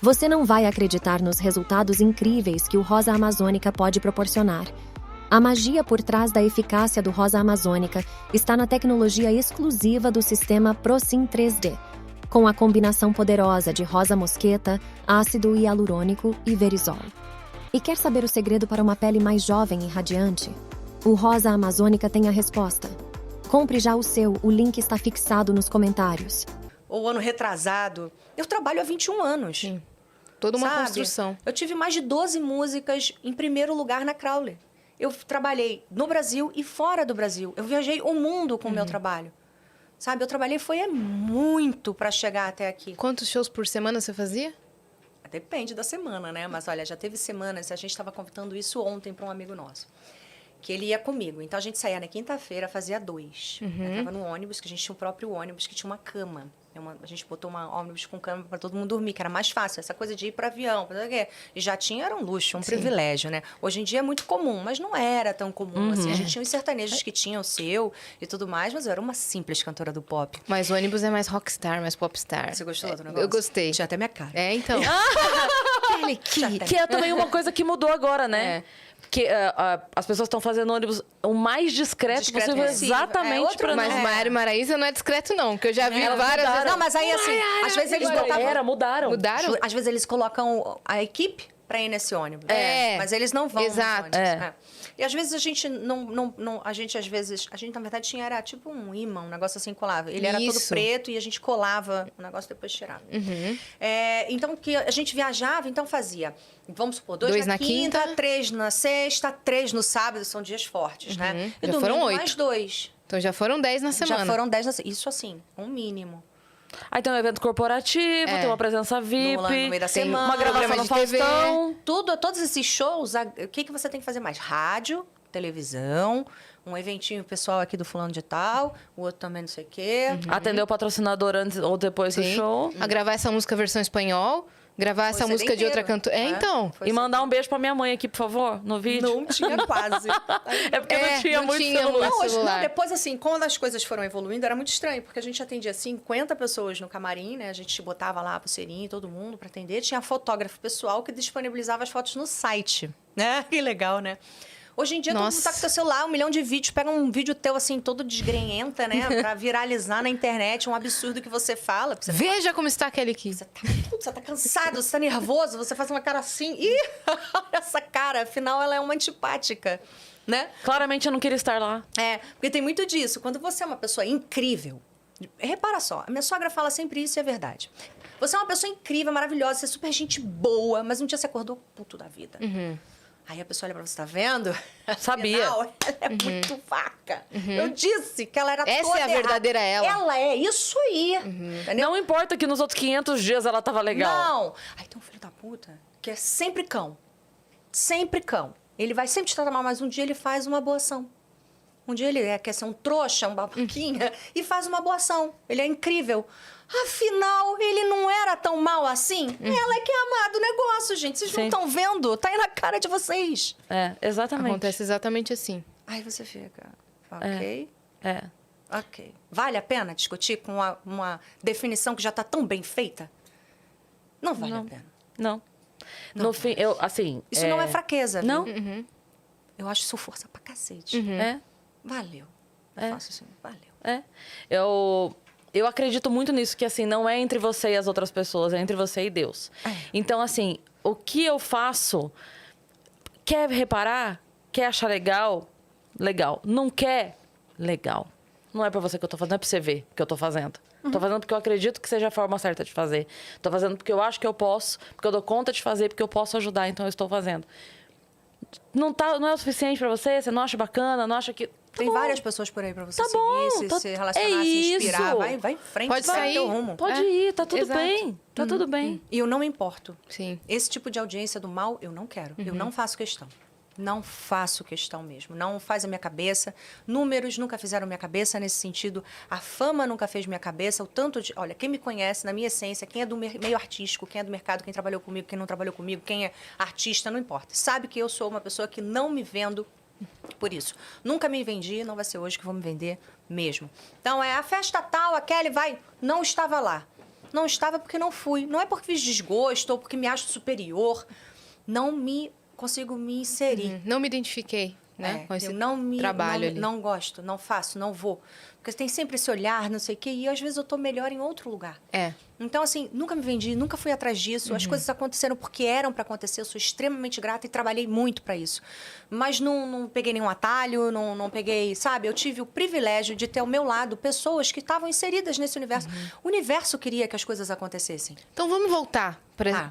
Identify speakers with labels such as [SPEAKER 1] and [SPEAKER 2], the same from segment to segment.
[SPEAKER 1] Você não vai acreditar nos resultados incríveis que o rosa amazônica pode proporcionar. A magia por trás da eficácia do rosa amazônica está na tecnologia exclusiva do sistema ProSim 3D, com a combinação poderosa de rosa mosqueta, ácido hialurônico e verisol. E quer saber o segredo para uma pele mais jovem e radiante? O rosa amazônica tem a resposta. Compre já o seu, o link está fixado nos comentários.
[SPEAKER 2] O ano retrasado, eu trabalho há 21 anos.
[SPEAKER 3] Sim. Toda uma
[SPEAKER 2] sabe?
[SPEAKER 3] construção.
[SPEAKER 2] Eu tive mais de 12 músicas em primeiro lugar na Crowley. Eu trabalhei no Brasil e fora do Brasil. Eu viajei o mundo com o meu trabalho. Sabe, eu trabalhei foi muito para chegar até aqui.
[SPEAKER 3] Quantos shows por semana você fazia?
[SPEAKER 2] Depende da semana, né? Mas olha, já teve semanas, a gente estava contando isso ontem para um amigo nosso, que ele ia comigo. Então a gente saía na quinta-feira, fazia 2. Eu tava no ônibus, que a gente tinha o próprio ônibus, que tinha uma cama. A gente botou um ônibus com cama para todo mundo dormir, que era mais fácil. Essa coisa de ir para avião, e já tinha, era um luxo, um privilégio, né? Hoje em dia é muito comum, mas não era tão comum assim. A gente tinha os sertanejos que tinham o seu e tudo mais, mas eu era uma simples cantora do pop.
[SPEAKER 3] Mas o ônibus é mais rockstar, mais popstar.
[SPEAKER 2] Você gostou do negócio?
[SPEAKER 3] Eu gostei.
[SPEAKER 2] Tinha até minha cara.
[SPEAKER 3] É, então.
[SPEAKER 4] Que é também uma coisa que mudou agora, né?
[SPEAKER 3] É.
[SPEAKER 4] Porque as pessoas estão fazendo ônibus o mais discreto possível, exatamente para
[SPEAKER 3] Mas Mário e Maraísa não é discreto, não. Que eu já vi várias vezes.
[SPEAKER 2] Não, mas aí assim, às vezes eles botavam...
[SPEAKER 4] Mudaram.
[SPEAKER 3] Mudaram?
[SPEAKER 2] Às vezes eles colocam a equipe para ir nesse ônibus.
[SPEAKER 3] É.
[SPEAKER 2] Mas eles não vão
[SPEAKER 3] Exato.
[SPEAKER 2] nos ônibus. É. E às vezes a gente a gente na verdade era tipo um ímã, um negócio assim colável. Ele era todo
[SPEAKER 3] Isso.
[SPEAKER 2] preto e a gente colava o negócio e depois tirava. Então que a gente viajava, então fazia, vamos supor, 2 na quinta, 3 na sexta, 3 no sábado, são dias fortes, né? E
[SPEAKER 3] Já
[SPEAKER 2] domingo
[SPEAKER 3] foram 8.
[SPEAKER 2] mais 2.
[SPEAKER 3] Então já foram 10 na semana.
[SPEAKER 2] Já foram 10 na semana. Isso assim, um mínimo.
[SPEAKER 4] Aí tem um evento corporativo, tem uma presença VIP,
[SPEAKER 2] No meio da
[SPEAKER 4] tem
[SPEAKER 2] semana,
[SPEAKER 4] uma gravação
[SPEAKER 3] programa
[SPEAKER 4] no
[SPEAKER 3] de TV.
[SPEAKER 4] Faustão.
[SPEAKER 2] Todos esses shows, o que você tem que fazer mais? Rádio, televisão, um eventinho pessoal aqui do fulano de tal, o outro também não sei o quê.
[SPEAKER 4] Atender o patrocinador antes ou depois do
[SPEAKER 3] Sim.
[SPEAKER 4] show.
[SPEAKER 3] A gravar essa música versão espanhol. Gravar essa
[SPEAKER 2] Foi
[SPEAKER 3] música de outra
[SPEAKER 2] inteiro,
[SPEAKER 3] cantora. É,
[SPEAKER 2] né?
[SPEAKER 3] então.
[SPEAKER 2] Foi
[SPEAKER 4] E mandar um beijo pra minha mãe aqui, por favor, no vídeo.
[SPEAKER 2] Não tinha quase.
[SPEAKER 4] É porque não tinha muito celular.
[SPEAKER 2] Não, hoje,
[SPEAKER 3] celular.
[SPEAKER 2] não, depois, assim, quando as coisas foram evoluindo, era muito estranho, porque a gente atendia 50 pessoas no camarim, né? A gente botava lá a pulseirinha e todo mundo para atender. Tinha fotógrafo pessoal que disponibilizava as fotos no site, né? Que legal, né? Hoje em dia, todo mundo tá com seu celular, 1 milhão de vídeos. Pega um vídeo teu, assim, todo desgrenhenta, né? Pra viralizar na internet um absurdo que você fala. Você
[SPEAKER 3] Veja como está aquele aqui.
[SPEAKER 2] Você tá cansado, você tá nervoso, você faz uma cara assim. Ih, olha essa cara, afinal ela é uma antipática, né?
[SPEAKER 4] Claramente eu não queria estar lá.
[SPEAKER 2] É, porque tem muito disso. Quando você é uma pessoa incrível, repara só, a minha sogra fala sempre isso e é verdade. Você é uma pessoa incrível, maravilhosa, você é super gente boa, mas um dia você acordou puto da vida. Aí a pessoa olha pra você, tá vendo?
[SPEAKER 4] Sabia.
[SPEAKER 2] Afinal, ela é muito vaca. Eu disse que ela era
[SPEAKER 3] Essa
[SPEAKER 2] toda
[SPEAKER 3] é a
[SPEAKER 2] errada.
[SPEAKER 3] verdadeira ela.
[SPEAKER 2] Ela é isso aí. Entendeu?
[SPEAKER 4] Não importa que nos outros 500 dias ela tava legal.
[SPEAKER 2] Não. Aí tem um filho da puta que é sempre cão. Sempre cão. Ele vai sempre te tratar mal, mas um dia ele faz uma boa ação. Um dia ele quer ser um trouxa, um babaquinha, e faz uma boa ação. Ele é incrível. Afinal, ele não era tão mal assim? Ela é que é amada do negócio, gente. Vocês não
[SPEAKER 4] Sim.
[SPEAKER 2] estão vendo? Tá aí na cara de vocês.
[SPEAKER 4] É, exatamente.
[SPEAKER 3] Acontece exatamente assim.
[SPEAKER 2] Aí você fica, ok,
[SPEAKER 4] É.
[SPEAKER 2] ok. Vale a pena discutir com uma definição que já tá tão bem feita? Não vale a pena.
[SPEAKER 4] Não. No fim, eu, assim...
[SPEAKER 2] Isso não é fraqueza, viu?
[SPEAKER 4] Não?
[SPEAKER 2] Eu acho isso força pra cacete.
[SPEAKER 4] É.
[SPEAKER 2] Valeu. Eu faço assim, valeu.
[SPEAKER 4] É. Eu acredito muito nisso, que assim, não é entre você e as outras pessoas, é entre você e Deus. Então, assim, o que eu faço, quer reparar, quer achar legal, legal. Não quer, legal. Não é pra você que eu tô fazendo, não é pra você ver o que eu tô fazendo. Tô fazendo porque eu acredito que seja a forma certa de fazer. Tô fazendo porque eu acho que eu posso, porque eu dou conta de fazer, porque eu posso ajudar, então eu estou fazendo. Não é o suficiente pra você? Você não acha bacana, não acha que...
[SPEAKER 2] Tem
[SPEAKER 4] bom.
[SPEAKER 2] várias pessoas por aí pra você
[SPEAKER 4] Tá bom,
[SPEAKER 2] seguir, se relacionar,
[SPEAKER 4] é
[SPEAKER 2] se inspirar.
[SPEAKER 4] isso.
[SPEAKER 2] Vai em frente,
[SPEAKER 3] Pode
[SPEAKER 2] vai
[SPEAKER 3] sair.
[SPEAKER 2] teu rumo.
[SPEAKER 4] Pode ir, tá tudo
[SPEAKER 3] Exato.
[SPEAKER 4] bem. Tá tudo bem.
[SPEAKER 2] E eu não me importo.
[SPEAKER 3] Sim.
[SPEAKER 2] Esse tipo de audiência do mal, eu não quero. Eu não faço questão. Não faço questão mesmo. Não faz a minha cabeça. Números nunca fizeram minha cabeça nesse sentido. A fama nunca fez minha cabeça. O tanto de... Olha, quem me conhece, na minha essência, quem é do meio artístico, quem é do mercado, quem trabalhou comigo, quem não trabalhou comigo, quem é artista, não importa. Sabe que eu sou uma pessoa que não me vendo por isso. Nunca me vendi, não vai ser hoje que vou me vender mesmo. Então, a festa tal, a Kelly vai... Não estava lá. Não estava porque não fui. Não é porque fiz desgosto ou porque me acho superior. Não consigo me inserir.
[SPEAKER 3] Não me identifiquei, né? Com esse
[SPEAKER 2] eu não
[SPEAKER 3] trabalho ali.
[SPEAKER 2] Não gosto, não faço, não vou. Porque tem sempre esse olhar, não sei o quê, e às vezes eu tô melhor em outro lugar. Então, assim, nunca me vendi, nunca fui atrás disso. As coisas aconteceram porque eram para acontecer. Eu sou extremamente grata e trabalhei muito para isso. Mas não peguei nenhum atalho, não peguei, sabe? Eu tive o privilégio de ter ao meu lado pessoas que estavam inseridas nesse universo. O universo queria que as coisas acontecessem.
[SPEAKER 3] Então, vamos voltar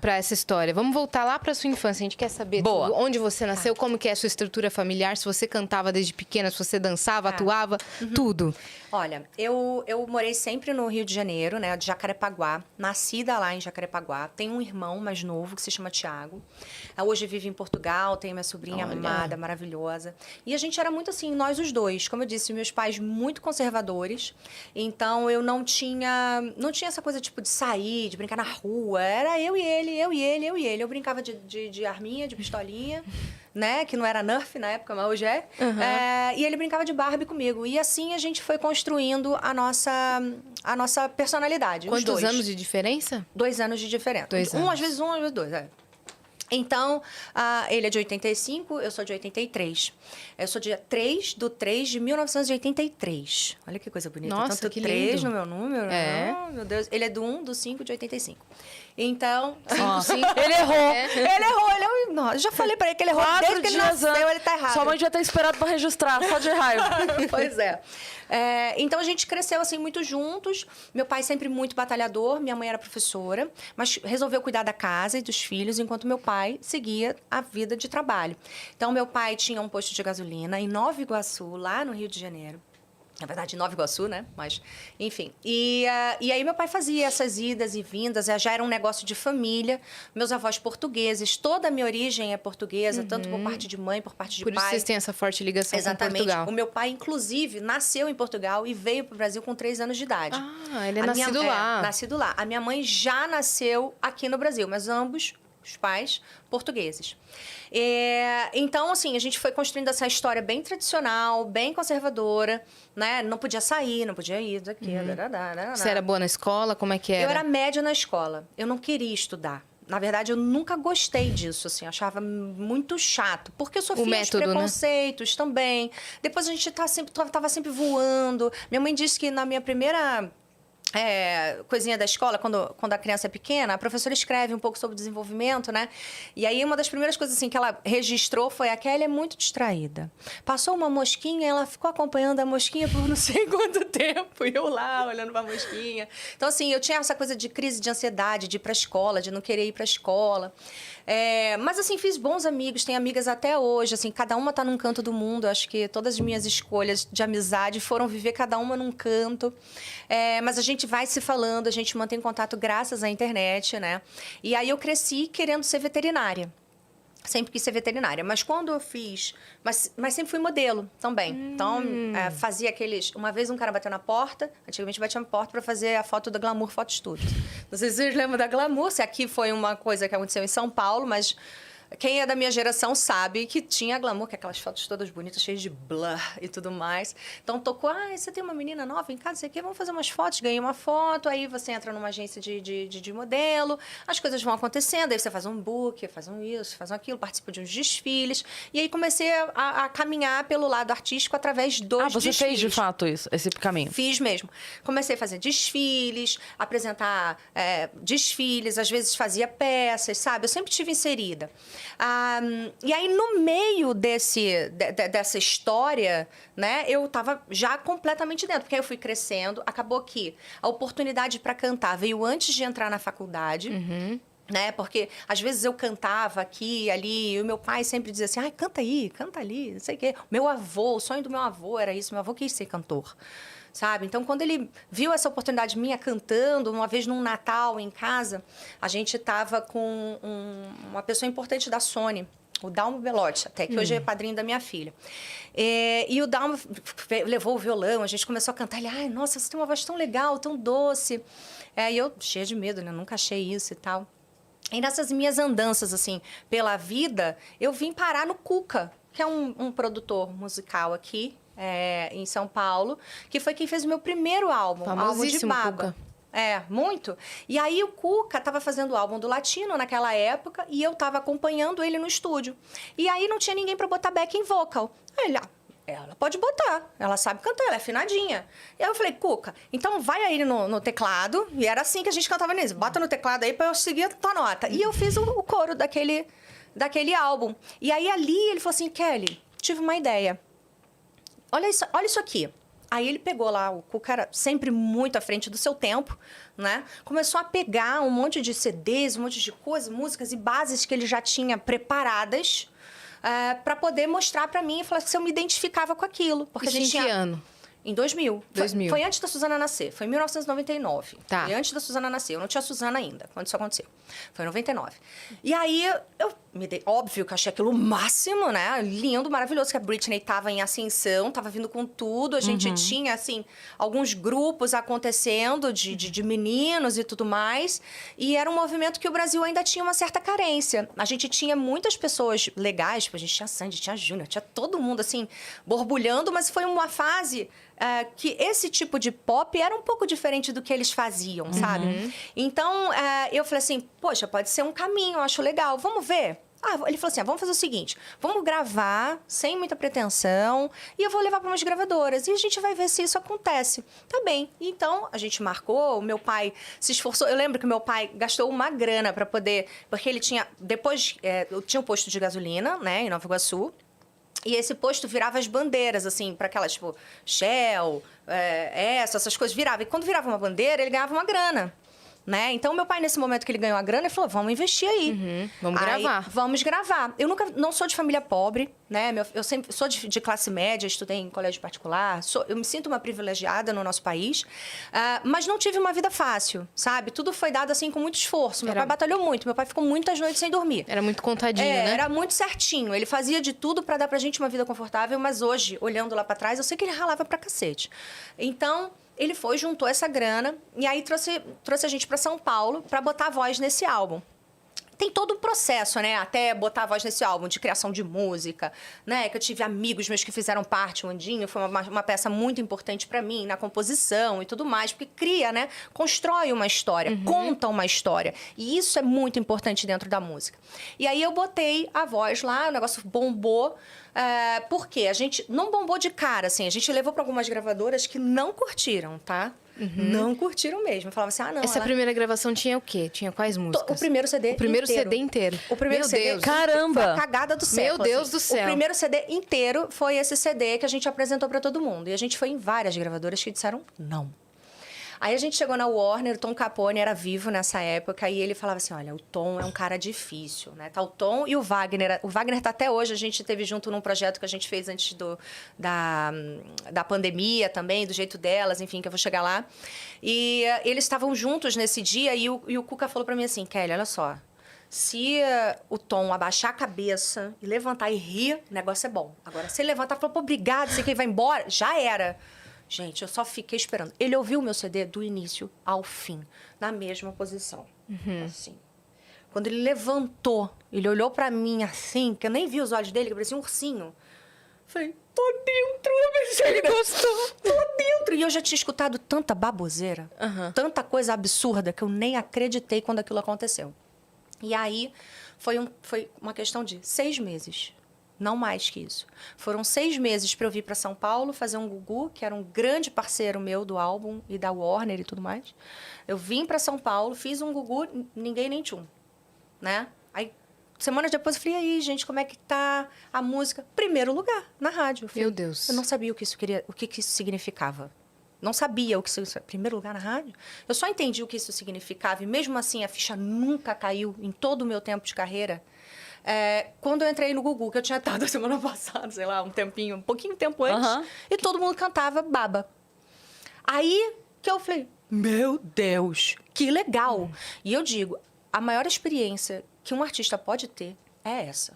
[SPEAKER 3] para essa história. Vamos voltar lá para sua infância. A gente quer saber tudo, onde você nasceu, como que é a sua estrutura familiar, se você cantava desde pequena, se você dançava, atuava, tudo.
[SPEAKER 2] Olha, eu morei sempre no Rio de Janeiro, né, de Jacarepaguá, nascida lá em Jacarepaguá. Tenho um irmão mais novo que se chama Tiago. Hoje vive em Portugal, tenho minha sobrinha amada, maravilhosa. E a gente era muito assim, nós os dois. Como eu disse, meus pais muito conservadores. Então eu não tinha essa coisa tipo de sair, de brincar na rua. Era eu e ele, eu e ele, eu e ele. Eu brincava de arminha, de pistolinha. Né? Que não era Nerf na época, mas hoje é. E ele brincava de Barbie comigo. E assim a gente foi construindo a nossa personalidade.
[SPEAKER 3] Quantos anos de diferença?
[SPEAKER 2] 2 anos de diferença.
[SPEAKER 3] 2 anos.
[SPEAKER 2] Às vezes 2. Então, ele é de 85, eu sou de 83. Eu sou dia 3/3 de 1983. Olha que coisa bonita.
[SPEAKER 3] Nossa,
[SPEAKER 2] tanto
[SPEAKER 3] que
[SPEAKER 2] 3
[SPEAKER 3] lindo.
[SPEAKER 2] no meu número. Oh, meu Deus. Ele é do 1/5 de 85. Então, 5.
[SPEAKER 4] Ele errou.
[SPEAKER 2] Ele errou. Não, eu já falei pra ele que ele errou. Desde que ele nasceu, ele tá errado.
[SPEAKER 4] Sua mãe devia ter esperado pra registrar, só de raiva.
[SPEAKER 2] Pois é. Então, a gente cresceu, assim, muito juntos. Meu pai sempre muito batalhador. Minha mãe era professora. Mas resolveu cuidar da casa e dos filhos, enquanto meu pai seguia a vida de trabalho. Então, meu pai tinha um posto de gasolina em Nova Iguaçu, lá no Rio de Janeiro. Na verdade, Nova Iguaçu, né? Mas, enfim. E aí, meu pai fazia essas idas e vindas. Já era um negócio de família. Meus avós portugueses. Toda a minha origem é portuguesa. Tanto por parte de mãe, por parte de pai.
[SPEAKER 3] Por isso vocês têm essa forte ligação com Portugal.
[SPEAKER 2] O meu pai, inclusive, nasceu em Portugal e veio para o Brasil com 3 anos de idade.
[SPEAKER 3] Ele é nascido lá.
[SPEAKER 2] Nascido lá. A minha mãe já nasceu aqui no Brasil. Mas ambos, os pais, portugueses. Então, assim, a gente foi construindo essa história bem tradicional, bem conservadora, né? Não podia sair, não podia ir daqui.
[SPEAKER 3] Você era boa na escola? Como é que era?
[SPEAKER 2] Eu era média na escola. Eu não queria estudar. Na verdade, eu nunca gostei disso, assim. Achava muito chato. Porque eu sofria de preconceitos, né? Também. Depois a gente tava sempre voando. Minha mãe disse que na minha primeira... coisinha da escola, quando a criança é pequena, a professora escreve um pouco sobre o desenvolvimento, né? E aí, uma das primeiras coisas assim, que ela registrou foi: a Kelly é muito distraída. Passou uma mosquinha, ela ficou acompanhando a mosquinha por não sei quanto tempo. E eu lá, olhando pra mosquinha. Então, assim, eu tinha essa coisa de crise de ansiedade, de ir pra escola, de não querer ir pra escola. Mas, assim, fiz bons amigos, tenho amigas até hoje, assim, cada uma tá num canto do mundo. Acho que todas as minhas escolhas de amizade foram viver cada uma num canto. Mas a gente vai se falando, a gente mantém contato graças à internet, né? E aí eu cresci querendo ser veterinária. Sempre quis ser veterinária. Mas quando eu fiz... Mas sempre fui modelo também. Então, fazia aqueles... Uma vez um cara bateu na porta. Antigamente batia na porta para fazer a foto da Glamour Photo Studio. Não sei se vocês lembram da Glamour. Se aqui foi uma coisa que aconteceu em São Paulo, mas... Quem é da minha geração sabe que tinha Glamour, que é aquelas fotos todas bonitas, cheias de blur e tudo mais. Então, tocou, você tem uma menina nova em casa, sei o quê, vamos fazer umas fotos. Ganhei uma foto, aí você entra numa agência de modelo, as coisas vão acontecendo, aí você faz um book, faz um isso, faz um aquilo, participa de uns desfiles. E aí comecei a caminhar pelo lado artístico através dos desfiles.
[SPEAKER 4] Você fez de fato esse caminho?
[SPEAKER 2] Fiz mesmo. Comecei a fazer desfiles, apresentar desfiles, às vezes fazia peças, sabe? Eu sempre estive inserida. E aí, no meio dessa história, né, eu estava já completamente dentro, porque aí eu fui crescendo, acabou que a oportunidade para cantar veio antes de entrar na faculdade. Né? Porque às vezes eu cantava aqui e ali, e o meu pai sempre dizia assim: canta aí, canta ali, não sei o quê. O sonho do meu avô era isso, meu avô quis ser cantor. Sabe? Então, quando ele viu essa oportunidade minha cantando, uma vez num Natal em casa, a gente estava com uma pessoa importante da Sony, o Dalmo Belotti, até que hoje é padrinho da minha filha. E o Dalmo levou o violão, a gente começou a cantar. Ele, nossa, você tem uma voz tão legal, tão doce. E eu, cheia de medo, né? Nunca achei isso e tal. E nessas minhas andanças, assim, pela vida, eu vim parar no Cuca, que é um produtor musical aqui, em São Paulo, que foi quem fez o meu primeiro álbum de baba.
[SPEAKER 3] Cuca.
[SPEAKER 2] Muito. E aí o Cuca tava fazendo o álbum do Latino naquela época e eu tava acompanhando ele no estúdio. E aí não tinha ninguém pra botar backing vocal. Aí ele, ela pode botar, ela sabe cantar, ela é afinadinha. E aí eu falei, Cuca, então vai aí no teclado, e era assim que a gente cantava nisso, bota no teclado aí pra eu seguir a tua nota. E eu fiz o coro daquele álbum. E aí ali ele falou assim, Kelly, tive uma ideia. Olha isso aqui. Aí ele pegou lá, o Cuca era sempre muito à frente do seu tempo, né? Começou a pegar um monte de CDs, um monte de coisas, músicas e bases que ele já tinha preparadas para poder mostrar para mim e falar se eu me identificava com aquilo. Porque
[SPEAKER 3] Isso
[SPEAKER 2] a gente
[SPEAKER 3] em que ano?
[SPEAKER 2] Em 2000.
[SPEAKER 3] 2000.
[SPEAKER 2] Foi antes da Suzana nascer. Foi em 1999.
[SPEAKER 3] Tá.
[SPEAKER 2] Foi antes da Suzana nascer. Eu não tinha Suzana ainda, quando isso aconteceu. Foi em 99. E aí, eu me dei... Óbvio que eu achei aquilo o máximo, né? Lindo, maravilhoso. Que a Britney tava em ascensão, tava vindo com tudo. A gente tinha, assim, alguns grupos acontecendo de meninos e tudo mais. E era um movimento que o Brasil ainda tinha uma certa carência. A gente tinha muitas pessoas legais. Tipo, a gente tinha Sandy, tinha Júnior, tinha todo mundo, assim, borbulhando. Mas foi uma fase... que esse tipo de pop era um pouco diferente do que eles faziam, sabe? Então, eu falei assim, poxa, pode ser um caminho, eu acho legal, vamos ver? Ele falou assim, vamos fazer o seguinte, vamos gravar sem muita pretensão e eu vou levar para umas gravadoras e a gente vai ver se isso acontece. Tá bem. Então, a gente marcou, o meu pai se esforçou. Eu lembro que meu pai gastou uma grana para poder... Porque ele tinha... Depois, tinha um posto de gasolina, né, em Nova Iguaçu. E esse posto virava as bandeiras, assim, para aquelas, tipo, Shell, essas coisas, virava. E quando virava uma bandeira, ele ganhava uma grana, né? Então, meu pai, nesse momento que ele ganhou a grana, ele falou, vamos investir aí.
[SPEAKER 3] Vamos gravar.
[SPEAKER 2] Vamos gravar. Eu não sou de família pobre, né? Eu sempre sou de classe média, estudei em colégio particular. Eu me sinto uma privilegiada no nosso país. Mas não tive uma vida fácil, sabe? Tudo foi dado, assim, com muito esforço. Meu pai batalhou muito. Meu pai ficou muitas noites sem dormir.
[SPEAKER 3] Era muito contadinho, né?
[SPEAKER 2] Era muito certinho. Ele fazia de tudo para dar pra gente uma vida confortável, mas hoje, olhando lá pra trás, eu sei que ele ralava pra cacete. Então... Ele juntou essa grana e aí trouxe a gente para São Paulo para botar a voz nesse álbum. Tem todo um processo, né? Até botar a voz nesse álbum de criação de música, né? Que eu tive amigos meus que fizeram parte, o Andinho foi uma peça muito importante para mim na composição e tudo mais, porque cria, né? Constrói uma história, conta uma história. E isso é muito importante dentro da música. E aí eu botei a voz lá, o negócio bombou. Porque a gente não bombou de cara, assim. A gente levou para algumas gravadoras que não curtiram, tá? Não curtiram mesmo. Falavam assim, não...
[SPEAKER 3] Essa primeira gravação tinha o quê? Tinha quais músicas?
[SPEAKER 2] O primeiro CD inteiro.
[SPEAKER 3] O primeiro CD inteiro.
[SPEAKER 2] O primeiro
[SPEAKER 3] Meu
[SPEAKER 2] CD...
[SPEAKER 3] Deus.
[SPEAKER 4] Caramba!
[SPEAKER 2] Foi a cagada do século.
[SPEAKER 3] Meu Deus do céu.
[SPEAKER 2] O primeiro CD inteiro foi esse CD que a gente apresentou para todo mundo. E a gente foi em várias gravadoras que disseram não. Aí a gente chegou na Warner, o Tom Capone era vivo nessa época, e ele falava assim, olha, o Tom é um cara difícil, né? Tá o Tom e o Wagner. O Wagner tá até hoje, a gente teve junto num projeto que a gente fez antes da pandemia também, do jeito delas, enfim, que eu vou chegar lá. E eles estavam juntos nesse dia, e o Cuca falou pra mim assim, Kelly, olha só, se o Tom abaixar a cabeça e levantar e rir, o negócio é bom. Agora, se ele levantar e falar, pô, obrigado, sei que ele vai embora, já era. Gente, eu só fiquei esperando. Ele ouviu o meu CD do início ao fim, na mesma posição. Assim. Quando ele levantou, ele olhou pra mim assim, que eu nem vi os olhos dele, que parecia um ursinho. Eu falei, tô dentro. Eu pensei, ele gostou. Tô dentro. E eu já tinha escutado tanta baboseira, tanta coisa absurda, que eu nem acreditei quando aquilo aconteceu. E aí, foi uma questão de 6 meses. Não mais que isso. Foram 6 meses para eu vir para São Paulo fazer um Gugu, que era um grande parceiro meu do álbum e da Warner e tudo mais. Eu vim para São Paulo, fiz um Gugu, ninguém nem tchum, né? Aí, semanas depois, eu falei, e aí, gente, como é que tá a música? Primeiro lugar, na rádio. Eu falei,
[SPEAKER 3] Meu Deus.
[SPEAKER 2] Eu não sabia o que isso significava. Não sabia o que isso... Primeiro lugar na rádio? Eu só entendi o que isso significava. E mesmo assim, a ficha nunca caiu em todo o meu tempo de carreira. Quando eu entrei no Gugu, que eu tinha estado a semana passada, sei lá, um pouquinho tempo antes, e todo mundo cantava Baba. Aí que eu falei, meu Deus, que legal! E eu digo, a maior experiência que um artista pode ter é essa.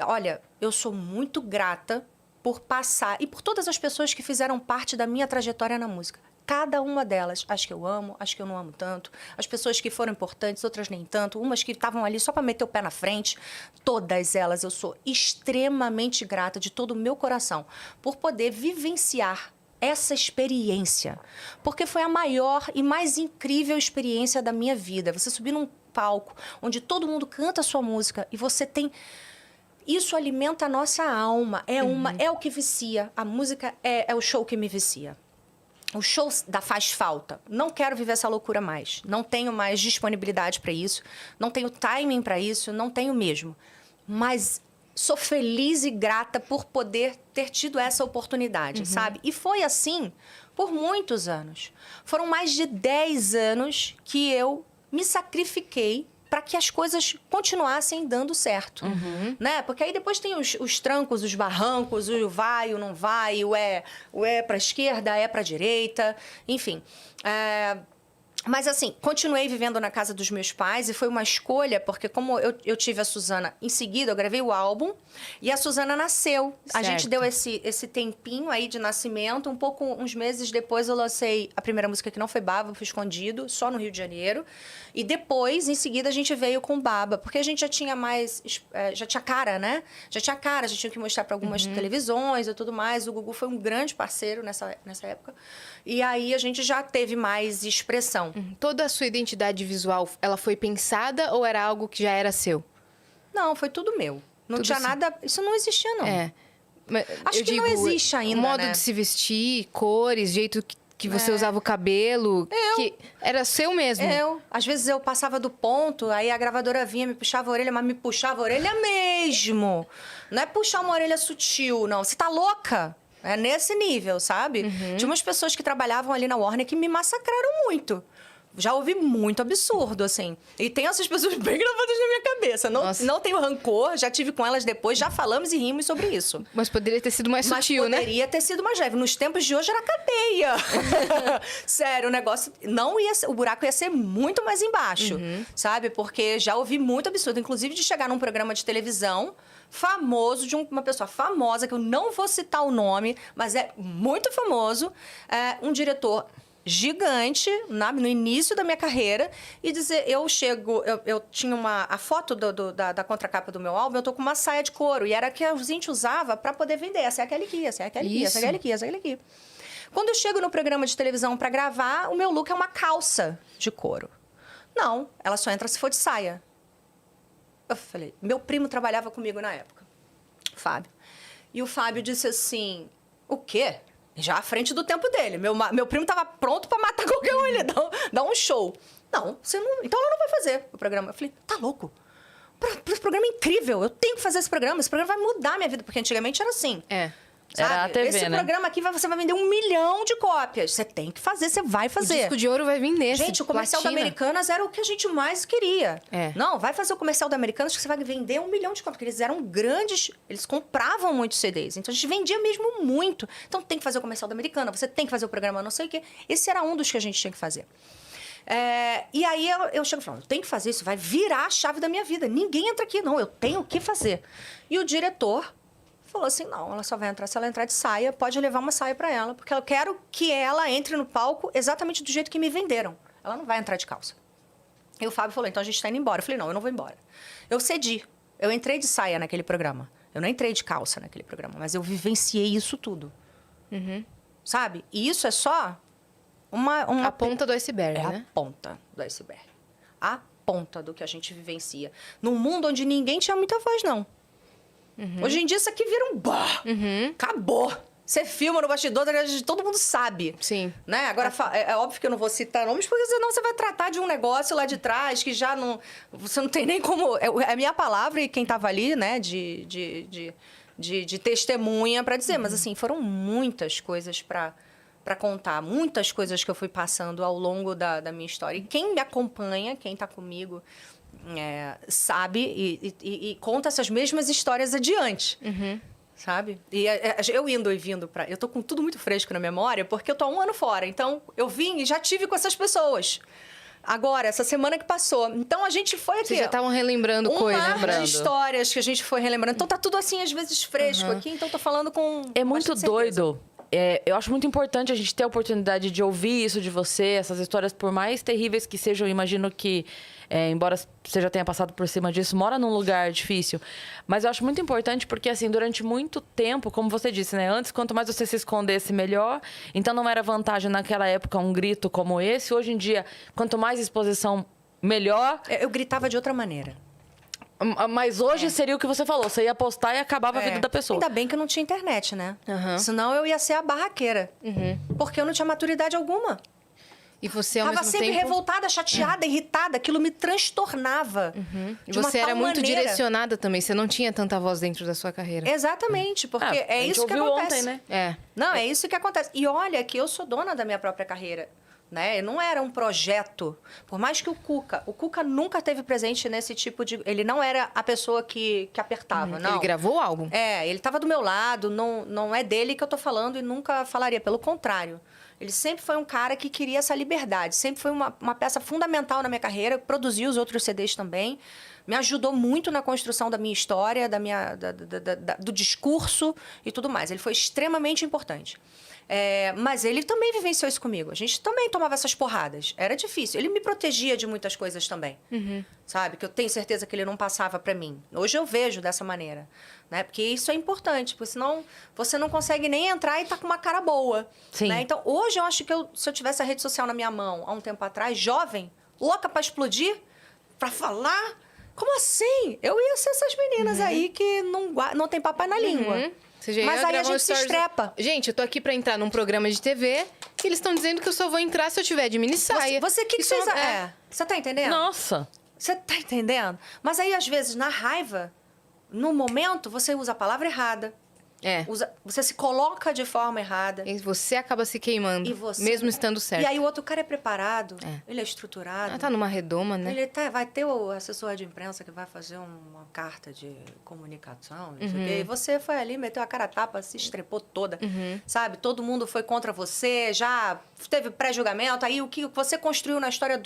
[SPEAKER 2] Olha, eu sou muito grata por passar, e por todas as pessoas que fizeram parte da minha trajetória na música. Cada uma delas, acho que eu amo, acho que eu não amo tanto. As pessoas que foram importantes, outras nem tanto. Umas que estavam ali só para meter o pé na frente. Todas elas eu sou extremamente grata de todo o meu coração por poder vivenciar essa experiência. Porque foi a maior e mais incrível experiência da minha vida. Você subir num palco onde todo mundo canta a sua música e você tem... Isso alimenta a nossa alma. É o que vicia. A música é o show que me vicia. O show faz falta. Não quero viver essa loucura mais. Não tenho mais disponibilidade para isso. Não tenho timing para isso. Não tenho mesmo. Mas sou feliz e grata por poder ter tido essa oportunidade, sabe? E foi assim por muitos anos. Foram mais de 10 anos que eu me sacrifiquei para que as coisas continuassem dando certo, né? Porque aí depois tem os trancos, os barrancos, o vai, o não vai, o é para a esquerda, é para a direita, enfim. Mas, assim, continuei vivendo na casa dos meus pais e foi uma escolha, porque como eu tive a Suzana em seguida, eu gravei o álbum e a Suzana nasceu. Certo. A gente deu esse tempinho aí de nascimento. Uns meses depois, eu lancei a primeira música que não foi Baba, foi Escondido, só no Rio de Janeiro. E depois, em seguida, a gente veio com Baba, porque a gente já tinha mais... já tinha cara, né? Já tinha que mostrar para algumas televisões e tudo mais. O Gugu foi um grande parceiro nessa época. E aí, a gente já teve mais expressão.
[SPEAKER 3] Toda a sua identidade visual, ela foi pensada ou era algo que já era seu?
[SPEAKER 2] Não, foi tudo meu. Não tinha nada... Isso não existia, não. Acho que não existe ainda,
[SPEAKER 3] o modo de se vestir, cores, jeito que você usava o cabelo... Que era seu mesmo.
[SPEAKER 2] Às vezes eu passava do ponto, aí a gravadora vinha, me puxava a orelha, mas me puxava a orelha mesmo. Não é puxar uma orelha sutil, não. Você tá louca? É nesse nível, sabe? Tinha umas pessoas que trabalhavam ali na Warner que me massacraram muito. Já ouvi muito absurdo, assim. E tem essas pessoas bem gravadas na minha cabeça. Não tenho rancor, já tive com elas depois, já falamos e rimos sobre isso.
[SPEAKER 3] Mas poderia ter sido mais sutil, né?
[SPEAKER 2] Poderia ter sido mais leve. Nos tempos de hoje era cadeia. Sério, o negócio não ia ser... O buraco ia ser muito mais embaixo, sabe? Porque já ouvi muito absurdo. Inclusive de chegar num programa de televisão... famoso, de uma pessoa famosa, que eu não vou citar o nome, mas é muito famoso, um diretor gigante, no início da minha carreira, e dizer, eu tinha a foto da contracapa do meu álbum, eu tô com uma saia de couro, e era a que a gente usava para poder vender, essa é aquela aqui, essa é aquela aqui, essa é aquela aqui, essa é aquela aqui. Quando eu chego no programa de televisão para gravar, o meu look é uma calça de couro. Não, ela só entra se for de saia. Eu falei, meu primo trabalhava comigo na época, Fábio. E o Fábio disse assim, o quê? Já à frente do tempo dele. Meu primo estava pronto para matar qualquer um, ele dar um show. Não, você não... Então ela não vai fazer o programa. Eu falei, tá louco? Esse programa é incrível, eu tenho que fazer esse programa vai mudar a minha vida. Porque antigamente era assim. Sabe?
[SPEAKER 4] Era a TV,
[SPEAKER 2] esse programa aqui você vai vender 1 milhão de cópias. Você tem que fazer, você vai fazer.
[SPEAKER 3] O disco de ouro vai vir nesse.
[SPEAKER 2] Gente, o comercial da Americanas era o que a gente mais queria. Não, vai fazer o comercial da Americanas que você vai vender 1 milhão de cópias. Porque eles eram grandes, eles compravam muitos CDs. Então a gente vendia mesmo muito. Então tem que fazer o comercial da Americana, você tem que fazer o programa não sei o quê. Esse era um dos que a gente tinha que fazer. E aí eu chego e falo, eu tenho que fazer isso, vai virar a chave da minha vida. Ninguém entra aqui, não, eu tenho que fazer. E o diretor falou assim, não, ela só vai entrar se ela entrar de saia, pode levar uma saia para ela, porque eu quero que ela entre no palco exatamente do jeito que me venderam. Ela não vai entrar de calça. E o Fábio falou, então a gente tá indo embora. Eu falei, não, eu não vou embora. Eu cedi, eu entrei de saia naquele programa. Eu não entrei de calça naquele programa, mas eu vivenciei isso tudo. Sabe? E isso é só
[SPEAKER 3] a ponta do iceberg, né?
[SPEAKER 2] A ponta do iceberg. A ponta do que a gente vivencia. Num mundo onde ninguém tinha muita voz, não. Hoje em dia, isso aqui vira um bar. Acabou. Você filma no bastidor, todo mundo sabe.
[SPEAKER 3] Sim.
[SPEAKER 2] Né? Agora, é óbvio que eu não vou citar nomes, porque senão você vai tratar de um negócio lá de trás que já não... Você não tem nem como... É a minha palavra e quem estava ali, né, de testemunha para dizer. Mas, assim, foram muitas coisas para contar. Muitas coisas que eu fui passando ao longo da minha história. E quem me acompanha, quem está comigo... sabe e conta essas mesmas histórias adiante, sabe? E eu indo e vindo pra... Eu tô com tudo muito fresco na memória, porque eu tô há 1 ano fora. Então, eu vim e já tive com essas pessoas. Agora, essa semana que passou. Então, a gente foi aqui...
[SPEAKER 3] Vocês já estavam relembrando coisas, né?
[SPEAKER 2] Um mar de histórias que a gente foi relembrando. Então, tá tudo assim, às vezes, fresco aqui. Então, tô falando com...
[SPEAKER 4] É muito doido eu acho muito importante a gente ter a oportunidade de ouvir isso de você, essas histórias, por mais terríveis que sejam. Eu imagino que, embora você já tenha passado por cima disso, mora num lugar difícil. Mas eu acho muito importante porque, assim, durante muito tempo, como você disse, né? Antes, quanto mais você se escondesse, melhor. Então, não era vantagem naquela época um grito como esse. Hoje em dia, quanto mais exposição, melhor.
[SPEAKER 2] Eu gritava de outra maneira.
[SPEAKER 4] Mas hoje seria o que você falou. Você ia postar e acabava a vida da pessoa.
[SPEAKER 2] Ainda bem que eu não tinha internet, né? Senão eu ia ser a barraqueira. Porque eu não tinha maturidade alguma.
[SPEAKER 3] E você, ao
[SPEAKER 2] Tava
[SPEAKER 3] mesmo
[SPEAKER 2] sempre
[SPEAKER 3] tempo...
[SPEAKER 2] revoltada, chateada, irritada. Aquilo me transtornava.
[SPEAKER 3] E você era muito direcionada também. Você não tinha tanta voz dentro da sua carreira.
[SPEAKER 2] Exatamente, porque é isso que acontece.
[SPEAKER 4] Ontem, né?
[SPEAKER 2] Não, é isso que acontece. E olha que eu sou dona da minha própria carreira. Né? Não era um projeto. Por mais que o Cuca nunca teve presente nesse tipo de... Ele não era a pessoa que apertava, não.
[SPEAKER 3] Ele gravou o álbum?
[SPEAKER 2] Ele estava do meu lado, não é dele que eu tô falando e nunca falaria, pelo contrário. Ele sempre foi um cara que queria essa liberdade, sempre foi uma peça fundamental na minha carreira, produziu os outros CDs também, me ajudou muito na construção da minha história, do discurso e tudo mais. Ele foi extremamente importante. Mas ele também vivenciou isso comigo. A gente também tomava essas porradas. Era difícil. Ele me protegia de muitas coisas também. Sabe? Que eu tenho certeza que ele não passava pra mim. Hoje eu vejo dessa maneira. Né? Porque isso é importante. Porque senão você não consegue nem entrar e tá com uma cara boa.
[SPEAKER 4] Sim.
[SPEAKER 2] Né? Então, hoje eu acho que se eu tivesse a rede social na minha mão há um tempo atrás, jovem, louca pra explodir, pra falar... Como assim? Eu ia ser essas meninas aí que não tem papai na língua. Mas aí a gente se estrepa.
[SPEAKER 3] Gente, eu tô aqui pra entrar num programa de TV e eles estão dizendo que eu só vou entrar se eu tiver de mini saia.
[SPEAKER 2] Você Você tá entendendo?
[SPEAKER 4] Nossa!
[SPEAKER 2] Você tá entendendo? Mas aí, às vezes, na raiva, no momento, você usa a palavra errada. Você se coloca de forma errada.
[SPEAKER 3] E você acaba se queimando, mesmo estando certo.
[SPEAKER 2] E aí o outro cara é preparado, ele é estruturado.
[SPEAKER 3] Tá numa redoma, né?
[SPEAKER 2] Vai ter o assessor de imprensa que vai fazer uma carta de comunicação, não sei o quê. E você foi ali, meteu a cara a tapa, se estrepou toda, sabe? Todo mundo foi contra você, já teve pré-julgamento. Aí o que você construiu na história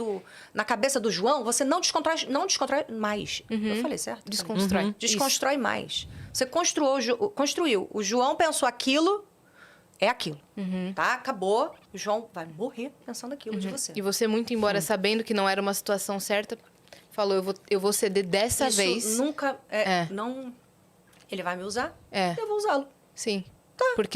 [SPEAKER 2] na cabeça do João, você não desconstrói mais. Eu falei certo?
[SPEAKER 3] Desconstrói.
[SPEAKER 2] Desconstrói mais. Você construiu. O João pensou aquilo, é aquilo. Tá? Acabou. O João vai morrer pensando aquilo de você.
[SPEAKER 3] E você, muito embora sabendo que não era uma situação certa, falou, eu vou ceder dessa vez.
[SPEAKER 2] Isso nunca... Não... Ele vai me usar, eu vou usá-lo.
[SPEAKER 3] Sim.
[SPEAKER 2] Tá.
[SPEAKER 3] Porque